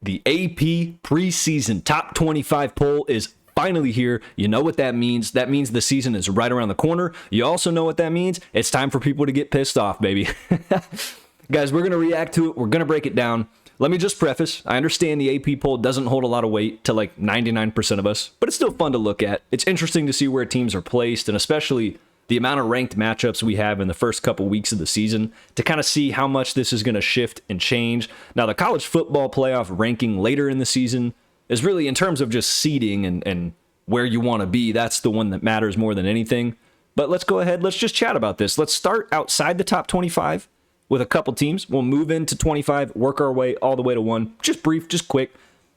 The AP preseason top 25 poll is finally here. You know what that means. That means the season is right around the corner. You also know what that means. It's time for people to get pissed off, baby. Guys, we're going to react to it. We're going to break it down. Let me just preface, I understand the AP poll doesn't hold a lot of weight to like 99% of us, but it's still fun to look at. It's interesting to see where teams are placed, and especially the amount of ranked matchups we have in the first couple weeks of the season to kind of see how much this is going to shift and change. Now, the college football playoff ranking later in the season is really, in terms of just seeding and where you want to be, that's the one that matters more than anything. But let's go ahead. Let's just chat about this. Let's start outside the top 25 with a couple teams. We'll move into 25, work our way all the way to 1. Just brief, just quick.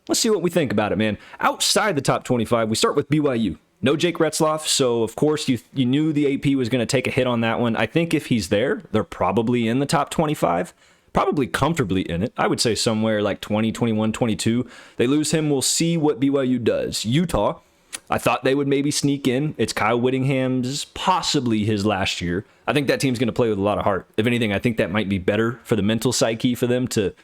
Let's see what we think about it, man. Outside the top 25, we start with BYU. No Jake Retzloff, so of course you knew the AP was going to take a hit on that one. I think if he's there, they're probably in the top 25, probably comfortably in it. I would say somewhere like 20, 21, 22. They lose him, we'll see what BYU does. Utah, I thought they would maybe sneak in. It's Kyle Whittingham's, possibly his last year. I think that team's going to play with a lot of heart. If anything, I think that might be better for the mental psyche for them to,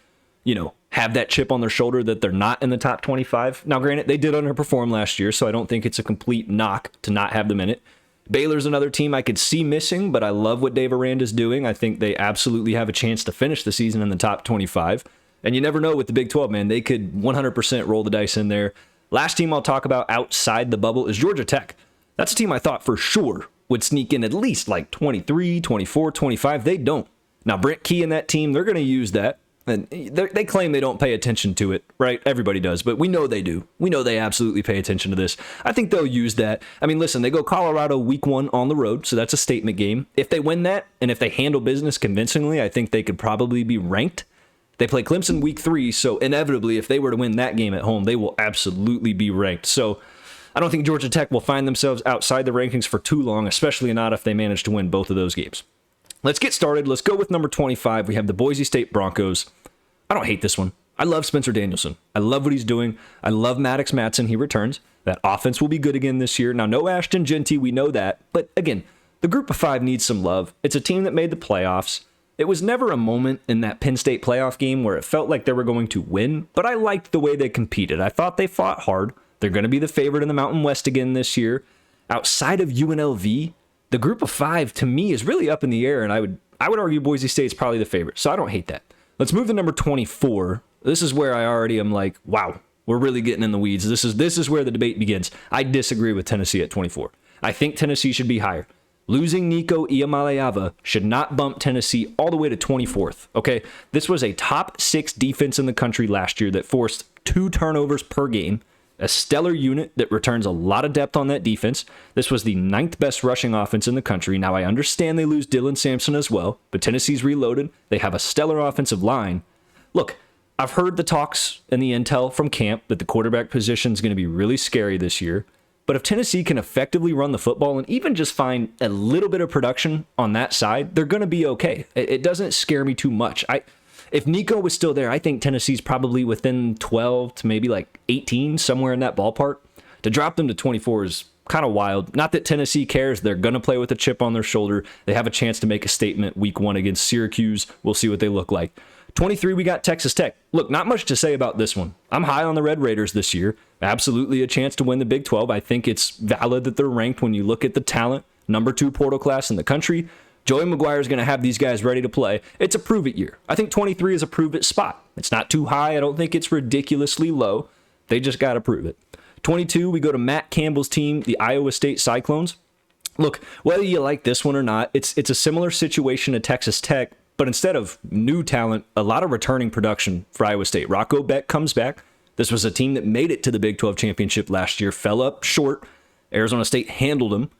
have that chip on their shoulder that they're not in the top 25. Now, granted, they did underperform last year, so I don't think it's a complete knock to not have them in it. Baylor's another team I could see missing, but I love what Dave Aranda's doing. I think they absolutely have a chance to finish the season in the top 25. And you never know with the Big 12, man. They could 100% roll the dice in there. Last team I'll talk about outside the bubble is Georgia Tech. That's a team I thought for sure would sneak in at least like 23, 24, 25. They don't. Now, Brent Key and that team, they're going to use that. And they claim they don't pay attention to it, right? Everybody does, but we know they do. We know they absolutely pay attention to this. I think they'll use that. I mean, listen, they go Colorado week 1 on the road, so that's a statement game. If they win that, and if they handle business convincingly, I think they could probably be ranked. They play Clemson week 3, so inevitably, if they were to win that game at home, they will absolutely be ranked. So I don't think Georgia Tech will find themselves outside the rankings for too long, especially not if they manage to win both of those games. Let's get started. Let's go with number 25. We have the Boise State Broncos. I don't hate this one. I love Spencer Danielson. I love what he's doing. I love Maddox Matson. He returns. That offense will be good again this year. Now, no Ashton Genty. We know that. But again, the group of 5 needs some love. It's a team that made the playoffs. It was never a moment in that Penn State playoff game where it felt like they were going to win, but I liked the way they competed. I thought they fought hard. They're going to be the favorite in the Mountain West again this year. Outside of UNLV, the group of 5 to me is really up in the air, and I would argue Boise State's probably the favorite, so I don't hate that. Let's move to number 24. This is where I already am like, wow, we're really getting in the weeds. This is where the debate begins. I disagree with Tennessee at 24. I think Tennessee should be higher. Losing Nico Iamaleava should not bump Tennessee all the way to 24th, okay? This was a top 6 defense in the country last year that forced 2 turnovers per game, a stellar unit that returns a lot of depth on that defense. This was the 9th best rushing offense in the country. Now, I understand they lose Dylan Sampson as well, but Tennessee's reloaded. They have a stellar offensive line. Look, I've heard the talks and the intel from camp that the quarterback position is going to be really scary this year. But if Tennessee can effectively run the football and even just find a little bit of production on that side, they're going to be okay. It doesn't scare me too much. If Nico was still there, I think Tennessee's probably within 12 to maybe like 18, somewhere in that ballpark. To drop them to 24 is kind of wild. Not that Tennessee cares. They're going to play with a chip on their shoulder. They have a chance to make a statement week 1 against Syracuse. We'll see what they look like. 23, we got Texas Tech. Look, not much to say about this one. I'm high on the Red Raiders this year. Absolutely a chance to win the Big 12. I think it's valid that they're ranked when you look at the talent. Number 2 portal class in the country. Joey McGuire is going to have these guys ready to play. It's a prove-it year. I think 23 is a prove-it spot. It's not too high. I don't think it's ridiculously low. They just got to prove it. 22, we go to Matt Campbell's team, the Iowa State Cyclones. Look, whether you like this one or not, it's a similar situation to Texas Tech, but instead of new talent, a lot of returning production for Iowa State. Rocco Beck comes back. This was a team that made it to the Big 12 championship last year, fell up short. Arizona State handled them,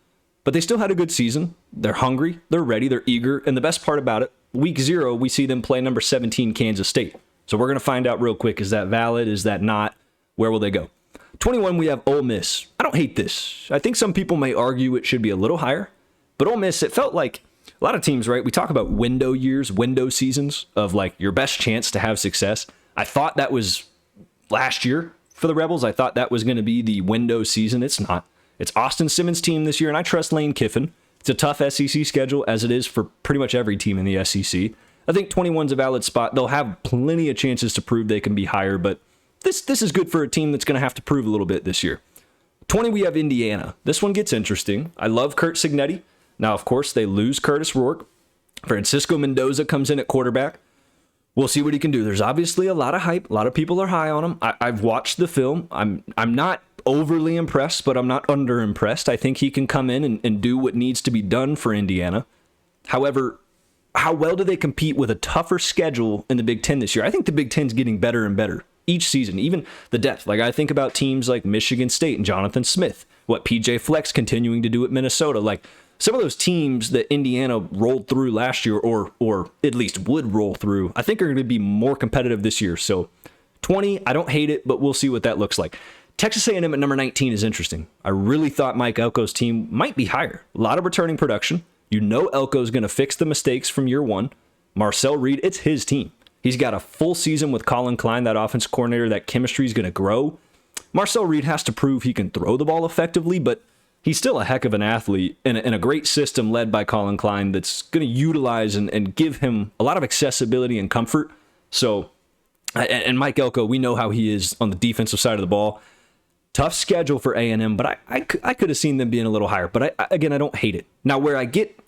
but they still had a good season. They're hungry, they're ready, they're eager, and the best part about it, week 0, we see them play number 17 Kansas State. So we're going to find out real quick, is that valid, is that not? Where will they go? 21, we have Ole Miss. I don't hate this. I think some people may argue it should be a little higher, but Ole Miss, it felt like a lot of teams, right? We talk about window years, window seasons of like your best chance to have success. I thought that was last year for the Rebels. I thought that was going to be the window season. It's not. It's Austin Simmons' team this year, and I trust Lane Kiffin. It's a tough SEC schedule, as it is for pretty much every team in the SEC. I think 21's a valid spot. They'll have plenty of chances to prove they can be higher, but this is good for a team that's going to have to prove a little bit this year. 20, we have Indiana. This one gets interesting. I love Curt Cignetti. Now, of course, they lose Curtis Rourke. Francisco Mendoza comes in at quarterback. We'll see what he can do. There's obviously a lot of hype. A lot of people are high on him. I've watched the film. I'm not overly impressed, but I'm not underimpressed. I think he can come in and do what needs to be done for Indiana. However, how well do they compete with a tougher schedule in the Big Ten this year? I think the Big Ten's getting better and better each season, even the depth. Like I think about teams like Michigan State and Jonathan Smith, what PJ Fleck's continuing to do at Minnesota. Like some of those teams that Indiana rolled through last year, or at least would roll through, I think are going to be more competitive this year. So 20, I don't hate it, but we'll see what that looks like. Texas A&M at number 19 is interesting. I really thought Mike Elko's team might be higher. A lot of returning production. You know Elko's going to fix the mistakes from year one. Marcel Reed, it's his team. He's got a full season with Colin Klein, that offense coordinator. That chemistry is going to grow. Marcel Reed has to prove he can throw the ball effectively, but he's still a heck of an athlete in a great system led by Colin Klein that's going to utilize and give him a lot of accessibility and comfort. So, and Mike Elko, we know how he is on the defensive side of the ball. Tough schedule for A&M, but I could have seen them being a little higher. But I don't hate it. Now, where I get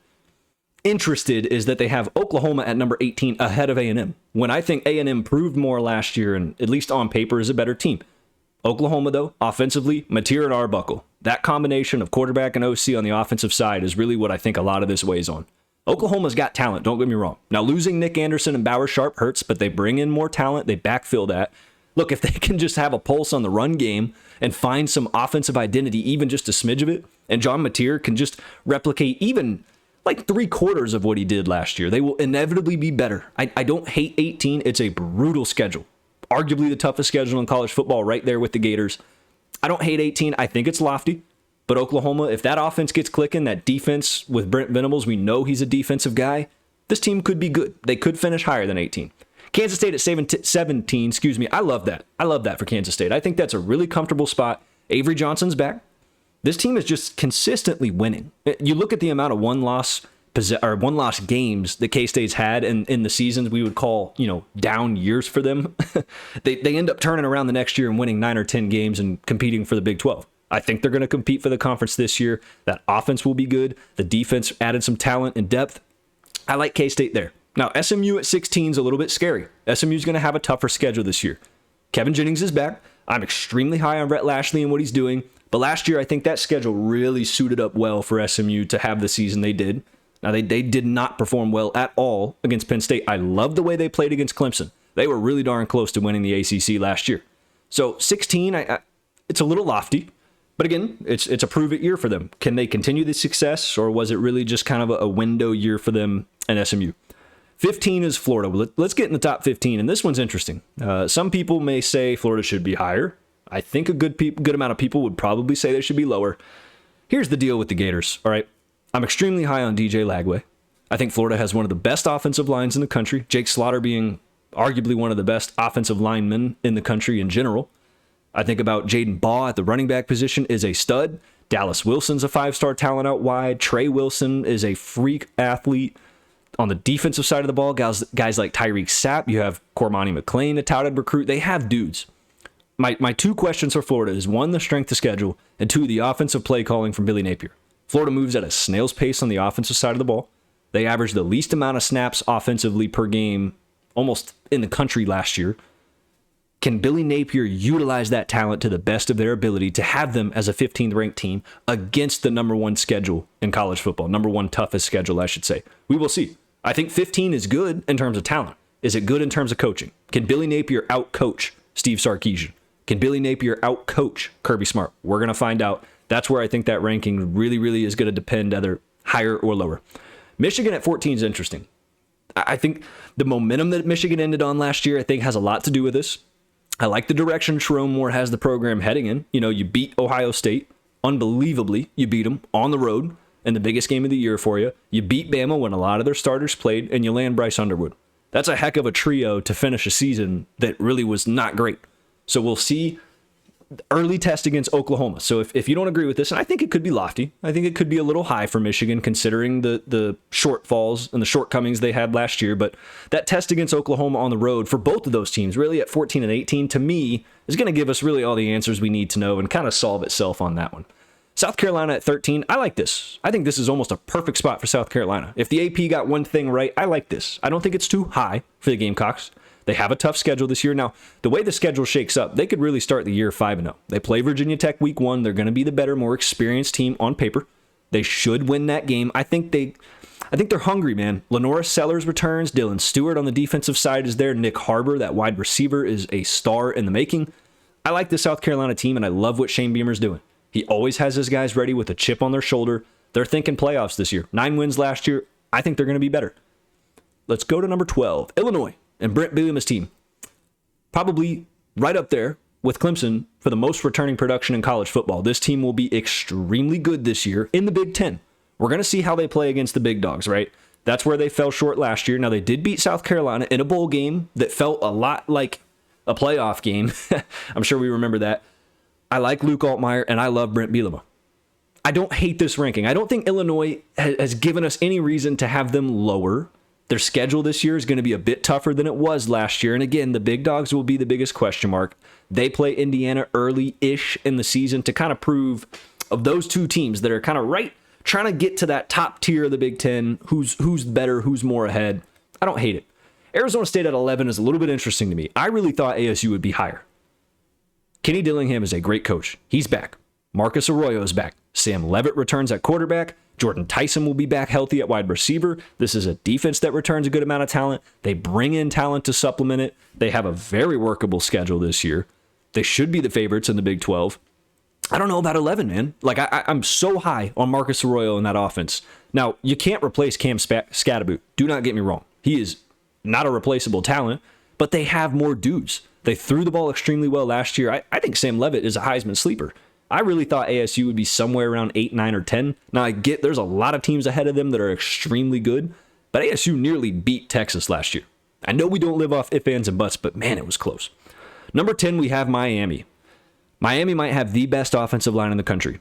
interested is that they have Oklahoma at number 18 ahead of A&M, when I think A&M proved more last year and at least on paper is a better team. Oklahoma, though, offensively, Mateer and Arbuckle. That combination of quarterback and OC on the offensive side is really what I think a lot of this weighs on. Oklahoma's got talent, don't get me wrong. Now, losing Nick Anderson and Bauer Sharp hurts, but they bring in more talent. They backfill that. Look, if they can just have a pulse on the run game and find some offensive identity, even just a smidge of it, and John Mateer can just replicate even like 3/4 of what he did last year, they will inevitably be better. I don't hate 18. It's a brutal schedule. Arguably the toughest schedule in college football, right there with the Gators. I don't hate 18. I think it's lofty. But Oklahoma, if that offense gets clicking, that defense with Brent Venables, we know he's a defensive guy. This team could be good. They could finish higher than 18. Kansas State at 17, I love that. I love that for Kansas State. I think that's a really comfortable spot. Avery Johnson's back. This team is just consistently winning. You look at the amount of one-loss games that K-State's had in the seasons we would call, down years for them. they end up turning around the next year and winning 9 or 10 games and competing for the Big 12. I think they're going to compete for the conference this year. That offense will be good. The defense added some talent and depth. I like K-State there. Now, SMU at 16 is a little bit scary. SMU's going to have a tougher schedule this year. Kevin Jennings is back. I'm extremely high on Rhett Lashley and what he's doing. But last year, I think that schedule really suited up well for SMU to have the season they did. Now, they did not perform well at all against Penn State. I love the way they played against Clemson. They were really darn close to winning the ACC last year. So 16, it's a little lofty. But again, it's a prove-it year for them. Can they continue the success, or was it really just kind of a window year for them and SMU? 15 is Florida. Let's get in the top 15, and this one's interesting. Some people may say Florida should be higher. I think a good amount of people would probably say they should be lower. Here's the deal with the Gators, all right? I'm extremely high on DJ Lagway. I think Florida has one of the best offensive lines in the country, Jake Slaughter being arguably one of the best offensive linemen in the country in general. I think about Jaden Baugh at the running back position is a stud. Dallas Wilson's a 5-star talent out wide. Trey Wilson is a freak athlete. On the defensive side of the ball, guys like Tyreek Sapp, you have Cormani McClain, a touted recruit. They have dudes. My two questions for Florida is, one, the strength of schedule, and two, the offensive play calling from Billy Napier. Florida moves at a snail's pace on the offensive side of the ball. They averaged the least amount of snaps offensively per game almost in the country last year. Can Billy Napier utilize that talent to the best of their ability to have them as a 15th ranked team against the number one schedule in college football? Number one toughest schedule, I should say. We will see. I think 15 is good in terms of talent. Is it good in terms of coaching? Can Billy Napier out-coach Steve Sarkisian? Can Billy Napier out-coach Kirby Smart? We're going to find out. That's where I think that ranking really, really is going to depend, either higher or lower. Michigan at 14 is interesting. I think the momentum that Michigan ended on last year, I think, has a lot to do with this. I like the direction Sherrone Moore has the program heading in. You beat Ohio State. Unbelievably, you beat them on the road in the biggest game of the year for you. You beat Bama when a lot of their starters played, and you land Bryce Underwood. That's a heck of a trio to finish a season that really was not great. So we'll see early test against Oklahoma. So if you don't agree with this, and I think it could be lofty, I think it could be a little high for Michigan considering the shortfalls and the shortcomings they had last year. But that test against Oklahoma on the road for both of those teams, really at 14 and 18, to me, is going to give us really all the answers we need to know and kind of solve itself on that one. South Carolina at 13, I like this. I think this is almost a perfect spot for South Carolina. If the AP got one thing right, I like this. I don't think it's too high for the Gamecocks. They have a tough schedule this year. Now, the way the schedule shakes up, they could really start the year 5-0. They play Virginia Tech week 1. They're going to be the better, more experienced team on paper. They should win that game. I think they're hungry, man. Lenora Sellers returns. Dylan Stewart on the defensive side is there. Nick Harbor, that wide receiver, is a star in the making. I like the South Carolina team, and I love what Shane Beamer's doing. He always has his guys ready with a chip on their shoulder. They're thinking playoffs this year. 9 wins last year. I think they're going to be better. Let's go to number 12, Illinois. And Brent Bielema's team, probably right up there with Clemson for the most returning production in college football. This team will be extremely good this year in the Big Ten. We're going to see how they play against the big dogs, right? That's where they fell short last year. Now, they did beat South Carolina in a bowl game that felt a lot like a playoff game. I'm sure we remember that. I like Luke Altmaier, and I love Brent Bielema. I don't hate this ranking. I don't think Illinois has given us any reason to have them lower. Their schedule this year is going to be a bit tougher than it was last year. And again, the big dogs will be the biggest question mark. They play Indiana early-ish in the season to kind of prove of those two teams that are kind of right, trying to get to that top tier of the Big Ten, who's better, who's more ahead. I don't hate it. Arizona State at 11 is a little bit interesting to me. I really thought ASU would be higher. Kenny Dillingham is a great coach. He's back. Marcus Arroyo is back. Sam Levitt returns at quarterback. Jordan Tyson will be back healthy at wide receiver. This is a defense that returns a good amount of talent. They bring in talent to supplement it. They have a very workable schedule this year. They should be the favorites in the Big 12. I don't know about 11, man. Like, I'm so high on Marcus Arroyo in that offense. Now, you can't replace Cam Scatterboot. Do not get me wrong. He is not a replaceable talent, but they have more dudes. They threw the ball extremely well last year. I think Sam Levitt is a Heisman sleeper. I really thought ASU would be somewhere around 8, 9, or 10. Now, I get there's a lot of teams ahead of them that are extremely good, but ASU nearly beat Texas last year. I know we don't live off ifs, ands, and buts, but man, it was close. Number 10, we have Miami. Miami might have the best offensive line in the country.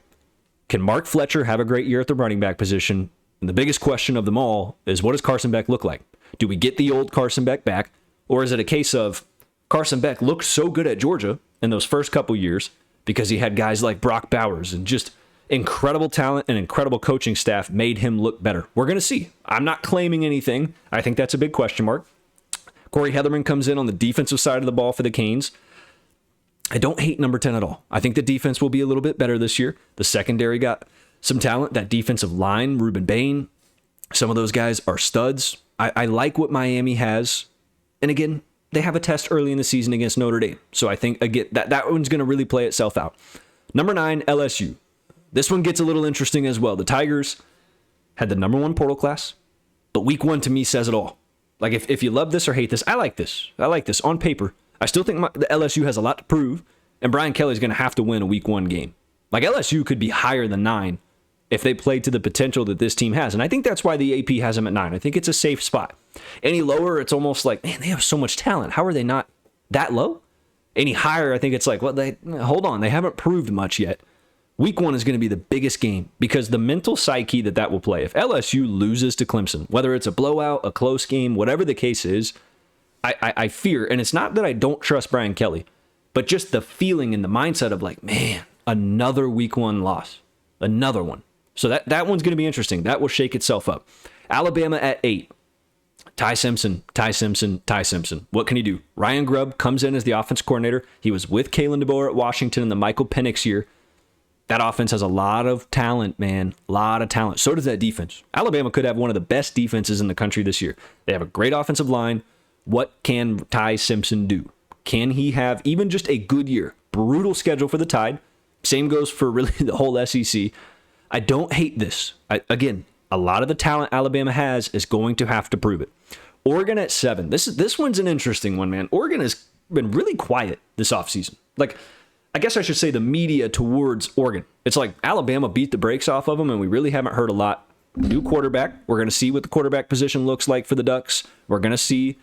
Can Mark Fletcher have a great year at the running back position? And the biggest question of them all is, what does Carson Beck look like? Do we get the old Carson Beck back? Or is it a case of Carson Beck looked so good at Georgia in those first couple years because he had guys like Brock Bowers and just incredible talent and incredible coaching staff made him look better? We're going to see. I'm not claiming anything. I think that's a big question mark. Corey Heatherman comes in on the defensive side of the ball for the Canes. I don't hate number 10 at all. I think the defense will be a little bit better this year. The secondary got some talent. That defensive line, Ruben Bain, some of those guys are studs. I like what Miami has. And again, they have a test early in the season against Notre Dame. So I think, again, that one's going to really play itself out. Number 9, LSU. This one gets a little interesting as well. The Tigers had the number 1 portal class, but week 1 to me says it all. Like, if you love this or hate this, I like this. I like this on paper. I still think the LSU has a lot to prove, and Brian Kelly's going to have to win a week 1 game. Like, LSU could be higher than 9 if they played to the potential that this team has. And I think that's why the AP has them at 9. I think it's a safe spot. Any lower, it's almost like, man, they have so much talent. How are they not that low? Any higher, I think it's like, well, hold on. They haven't proved much yet. Week 1 is going to be the biggest game because the mental psyche that will play. If LSU loses to Clemson, whether it's a blowout, a close game, whatever the case is, I fear, and it's not that I don't trust Brian Kelly, but just the feeling and the mindset of like, man, another week 1 loss. Another one. So that one's going to be interesting. That will shake itself up. Alabama at 8. Ty Simpson. What can he do? Ryan Grubb comes in as the offense coordinator. He was with Kalen DeBoer at Washington in the Michael Penix year. That offense has a lot of talent, man. A lot of talent. So does that defense. Alabama could have one of the best defenses in the country this year. They have a great offensive line. What can Ty Simpson do? Can he have even just a good year? Brutal schedule for the Tide. Same goes for really the whole SEC. I don't hate this. Again, a lot of the talent Alabama has is going to have to prove it. Oregon at 7. This one's an interesting one, man. Oregon has been really quiet this offseason. Like, I guess I should say the media towards Oregon. It's like Alabama beat the brakes off of them, and we really haven't heard a lot. New quarterback. We're going to see what the quarterback position looks like for the Ducks. We're going to see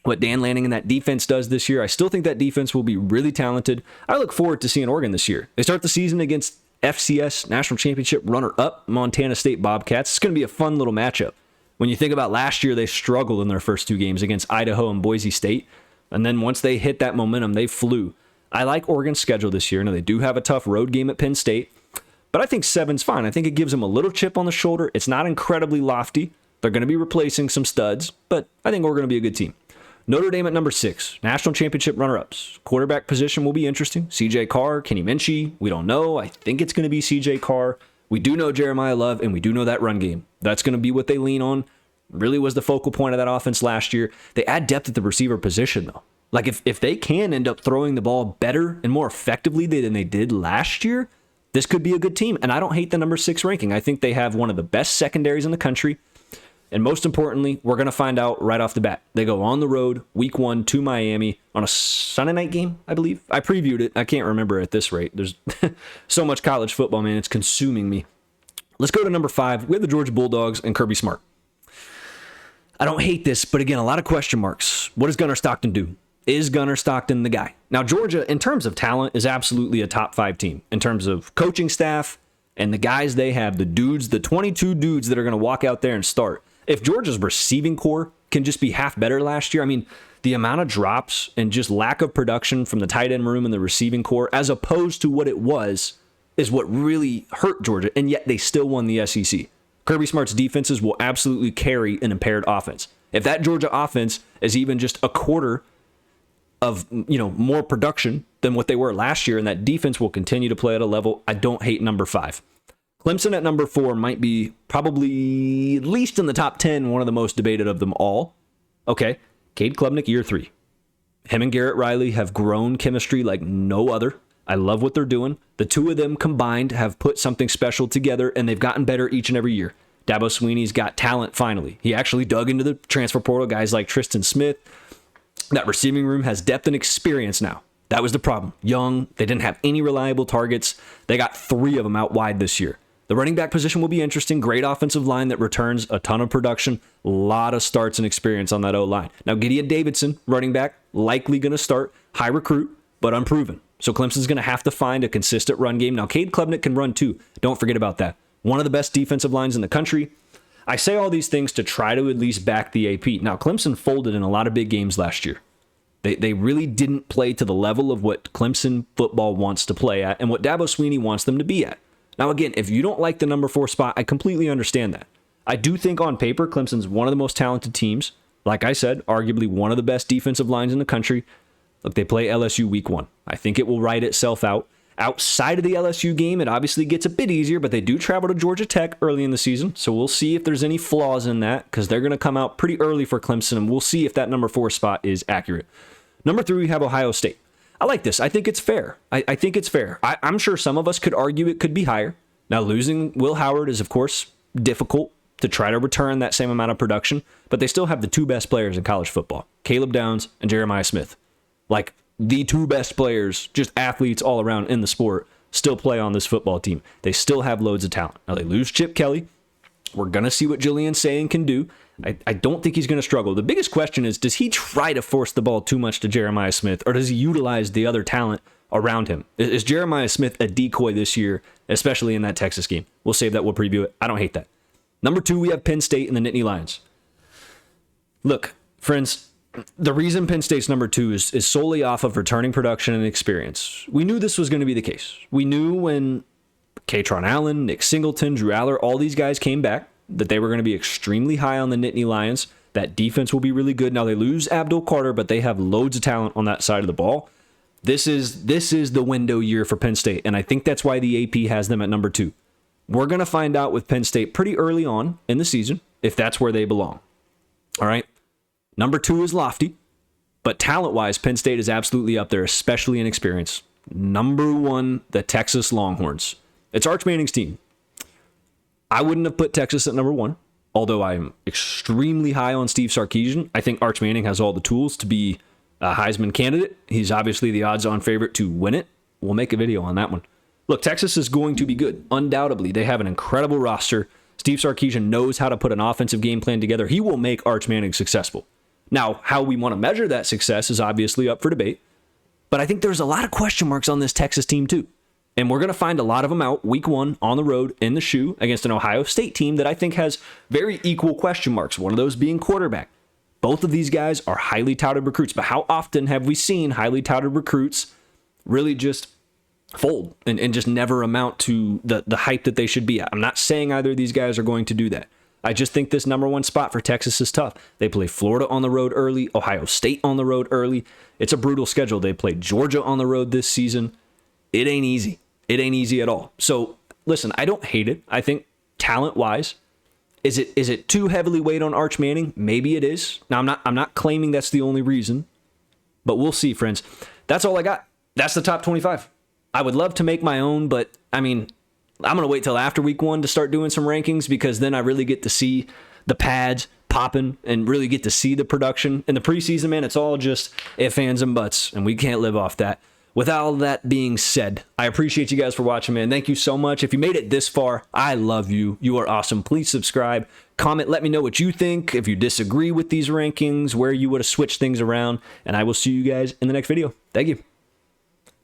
what Dan Lanning and that defense does this year. I still think that defense will be really talented. I look forward to seeing Oregon this year. They start the season against FCS National Championship runner-up Montana State Bobcats. It's going to be a fun little matchup. When you think about last year, they struggled in their first 2 games against Idaho and Boise State. And then once they hit that momentum, they flew. I like Oregon's schedule this year. Now, they do have a tough road game at Penn State. But I think 7's fine. I think it gives them a little chip on the shoulder. It's not incredibly lofty. They're going to be replacing some studs. But I think Oregon will be a good team. Notre Dame at number 6. National Championship runner-ups. Quarterback position will be interesting. CJ Carr, Kenny Minchie. We don't know. I think it's going to be CJ Carr. We do know Jeremiah Love, and we do know that run game. That's going to be what they lean on. Really was the focal point of that offense last year. They add depth at the receiver position, though. Like, if they can end up throwing the ball better and more effectively than they did last year, this could be a good team. And I don't hate the number 6 ranking. I think they have one of the best secondaries in the country. And most importantly, we're going to find out right off the bat. They go on the road, week 1 to Miami on a Sunday night game, I believe. I previewed it. I can't remember at this rate. There's so much college football, man. It's consuming me. Let's go to number 5. We have the Georgia Bulldogs and Kirby Smart. I don't hate this, but again, a lot of question marks. What does Gunnar Stockton do? Is Gunnar Stockton the guy? Now, Georgia, in terms of talent, is absolutely a top 5 team. In terms of coaching staff and the guys they have, the dudes, the 22 dudes that are going to walk out there and start. If Georgia's receiving core can just be half better last year, I mean, the amount of drops and just lack of production from the tight end room and the receiving core, as opposed to what it was, is what really hurt Georgia, and yet they still won the SEC. Kirby Smart's defenses will absolutely carry an impaired offense. If that Georgia offense is even just a quarter of, more production than what they were last year, and that defense will continue to play at a level, I don't hate number 5. Clemson at number 4 might be probably, at least in the top 10, one of the most debated of them all. Okay, Cade Klubnik, year 3. Him and Garrett Riley have grown chemistry like no other. I love what they're doing. The 2 of them combined have put something special together, and they've gotten better each and every year. Dabo Swinney's got talent finally. He actually dug into the transfer portal, guys like Tristan Smith. That receiving room has depth and experience now. That was the problem. Young, they didn't have any reliable targets. They got 3 of them out wide this year. The running back position will be interesting. Great offensive line that returns a ton of production. A lot of starts and experience on that O-line. Now, Gideon Davidson, running back, likely going to start. High recruit, but unproven. So Clemson's going to have to find a consistent run game. Now, Cade Klubnik can run too. Don't forget about that. One of the best defensive lines in the country. I say all these things to try to at least back the AP. Now, Clemson folded in a lot of big games last year. They really didn't play to the level of what Clemson football wants to play at and what Dabo Swinney wants them to be at. Now, again, if you don't like the number 4 spot, I completely understand that. I do think on paper, Clemson's one of the most talented teams. Like I said, arguably one of the best defensive lines in the country. Look, they play LSU week 1. I think it will write itself out. Outside of the LSU game, it obviously gets a bit easier, but they do travel to Georgia Tech early in the season. So we'll see if there's any flaws in that because they're going to come out pretty early for Clemson, and we'll see if that number 4 spot is accurate. Number 3, we have Ohio State. I like this. I think it's fair. I think it's fair. I'm sure some of us could argue it could be higher. Now, losing Will Howard is, of course, difficult to try to return that same amount of production, but they still have the 2 best players in college football, Caleb Downs and Jeremiah Smith. Like, the 2 best players, just athletes all around in the sport, still play on this football team. They still have loads of talent. Now, they lose Chip Kelly. We're going to see what Julian Sayin can do. I don't think he's going to struggle. The biggest question is, does he try to force the ball too much to Jeremiah Smith, or does he utilize the other talent around him? Is Jeremiah Smith a decoy this year, especially in that Texas game? We'll save that. We'll preview it. I don't hate that. Number 2, we have Penn State and the Nittany Lions. Look, friends, the reason Penn State's number 2 is solely off of returning production and experience. We knew this was going to be the case. We knew when Katron Allen, Nick Singleton, Drew Aller, all these guys came back, that they were going to be extremely high on the Nittany Lions. That defense will be really good. Now, they lose Abdul Carter, but they have loads of talent on that side of the ball. This is the window year for Penn State, and I think that's why the AP has them at number 2. We're going to find out with Penn State pretty early on in the season if that's where they belong. All right? Number 2 is lofty, but talent-wise, Penn State is absolutely up there, especially in experience. Number 1, the Texas Longhorns. It's Arch Manning's team. I wouldn't have put Texas at number 1, although I'm extremely high on Steve Sarkisian. I think Arch Manning has all the tools to be a Heisman candidate. He's obviously the odds-on favorite to win it. We'll make a video on that one. Look, Texas is going to be good. Undoubtedly, they have an incredible roster. Steve Sarkisian knows how to put an offensive game plan together. He will make Arch Manning successful. Now, how we want to measure that success is obviously up for debate, but I think there's a lot of question marks on this Texas team too. And we're going to find a lot of them out week 1 on the road in the shoe against an Ohio State team that I think has very equal question marks, one of those being quarterback. Both of these guys are highly touted recruits, but how often have we seen highly touted recruits really just fold and just never amount to the hype that they should be at? I'm not saying either of these guys are going to do that. I just think this number 1 spot for Texas is tough. They play Florida on the road early, Ohio State on the road early. It's a brutal schedule. They played Georgia on the road this season. It ain't easy. It ain't easy at all. So listen, I don't hate it. I think talent-wise, is it too heavily weighed on Arch Manning? Maybe it is. Now I'm not claiming that's the only reason, but we'll see, friends. That's all I got. That's the top 25. I would love to make my own, but I mean, I'm going to wait till after week 1 to start doing some rankings, because then I really get to see the pads popping and really get to see the production. In the preseason, man, it's all just ifs, ands, and buts, and we can't live off that. With all that being said, I appreciate you guys for watching, man. Thank you so much. If you made it this far, I love you. You are awesome. Please subscribe, comment, let me know what you think. If you disagree with these rankings, where you would have switched things around, and I will see you guys in the next video. Thank you.